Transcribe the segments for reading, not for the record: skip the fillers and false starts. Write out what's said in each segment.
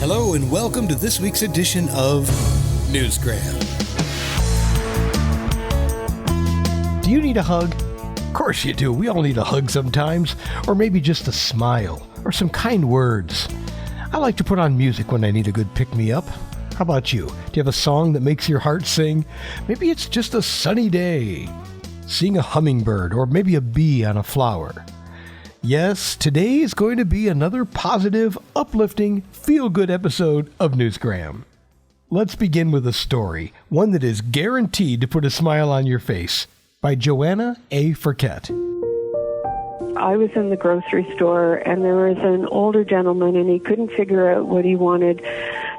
Hello and welcome to this week's edition of Newsgram. Do you need a hug? Of course you do. We all need a hug sometimes, or maybe just a smile, or some kind words. I like to put on music when I need a good pick-me-up. How about you? Do you have a song that makes your heart sing? Maybe it's just a sunny day. Seeing a hummingbird, or maybe a bee on a flower. Yes, today is going to be another positive, uplifting, feel-good episode of Newsgram. Let's begin with a story, one that is guaranteed to put a smile on your face, by Johanna A Ferket. I was in the grocery store, and there was an older gentleman, and he couldn't figure out what he wanted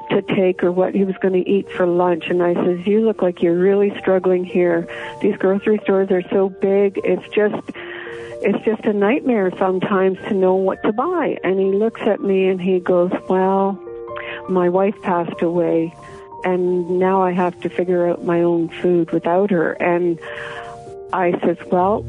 to take or what he was going to eat for lunch. And I says, "You look like you're really struggling here. These grocery stores are so big, it's just a nightmare sometimes to know what to buy." And he looks at me and he goes, "Well, my wife passed away, and now I have to figure out my own food without her." And I says, "Well,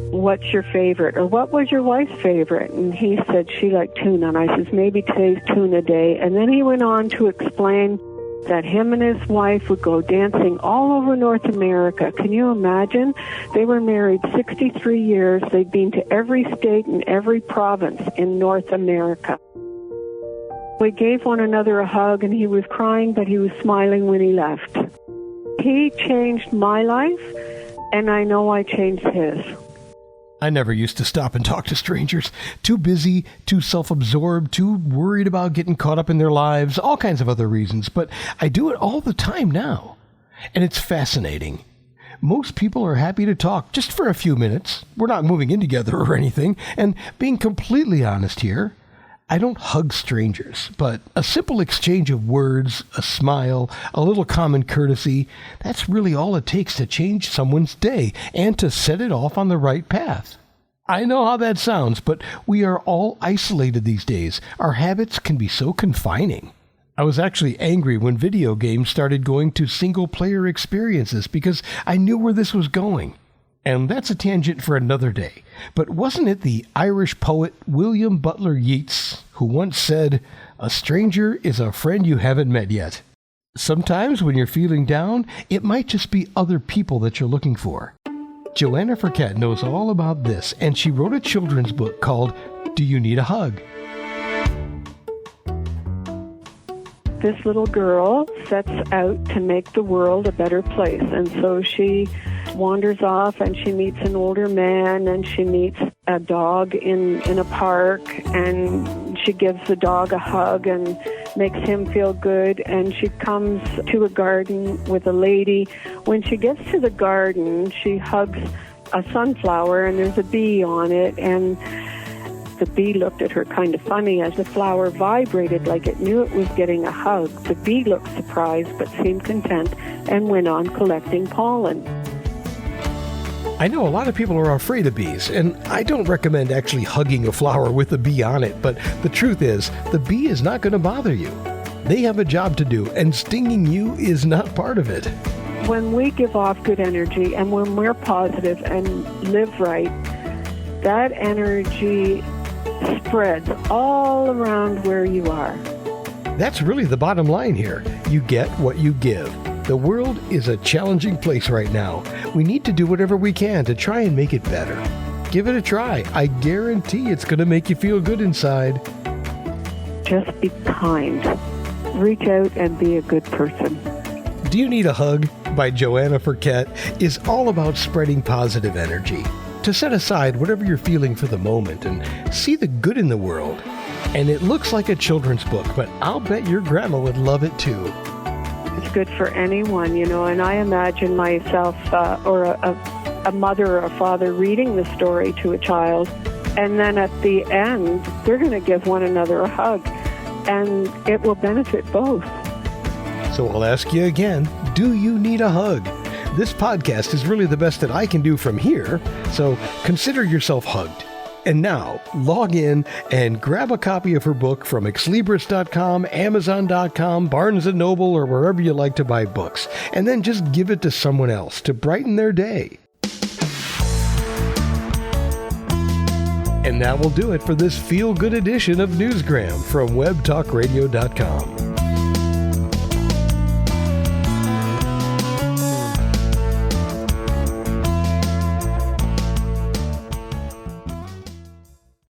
what's your favorite? Or what was your wife's favorite?" And he said she liked tuna. And I says, "Maybe today's tuna day." And then he went on to explain that him and his wife would go dancing all over North America. Can you imagine? They were married 63 years. They'd been to every state and every province in North America. We gave one another a hug, and he was crying, but he was smiling when he left. He changed my life, and I know I changed his. I never used to stop and talk to strangers. Too busy, too self-absorbed, too worried about getting caught up in their lives, all kinds of other reasons. But I do it all the time now. And it's fascinating. Most people are happy to talk just for a few minutes. We're not moving in together or anything. And being completely honest here, I don't hug strangers, but a simple exchange of words, a smile, a little common courtesy, that's really all it takes to change someone's day and to set it off on the right path. I know how that sounds, but we are all isolated these days. Our habits can be so confining. I was actually angry when video games started going to single-player experiences because I knew where this was going. And that's a tangent for another day. But wasn't it the Irish poet William Butler Yeats who once said, "A stranger is a friend you haven't met yet"? Sometimes when you're feeling down, it might just be other people that you're looking for. Johanna Ferket knows all about this, and she wrote a children's book called Do You Need a Hug? This little girl sets out to make the world a better place, and so she wanders off and she meets an older man, and she meets a dog in a park, and she gives the dog a hug and makes him feel good, and she comes to a garden with a lady. When she gets to the garden, she hugs a sunflower, and there's a bee on it, and the bee looked at her kind of funny as the flower vibrated like it knew it was getting a hug. The bee looked surprised but seemed content and went on collecting pollen. I know a lot of people are afraid of bees, and I don't recommend actually hugging a flower with a bee on it, but the truth is, the bee is not going to bother you. They have a job to do, and stinging you is not part of it. When we give off good energy and when we're positive and live right, that energy spreads all around where you are. That's really the bottom line here. You get what you give. The world is a challenging place right now. We need to do whatever we can to try and make it better. Give it a try. I guarantee it's going to make you feel good inside. Just be kind. Reach out and be a good person. Do You Need a Hug? By Johanna Ferket is all about spreading positive energy. To set aside whatever you're feeling for the moment and see the good in the world. And it looks like a children's book, but I'll bet your grandma would love it too. It's good for anyone, and I imagine myself or a mother or a father reading the story to a child, and then at the end, they're going to give one another a hug, and it will benefit both. So I'll ask you again, do you need a hug? This podcast is really the best that I can do from here, so consider yourself hugged. And now, log in and grab a copy of her book from Exlibris.com, Amazon.com, Barnes & Noble, or wherever you like to buy books. And then just give it to someone else to brighten their day. And that will do it for this feel-good edition of Newsgram from webtalkradio.com.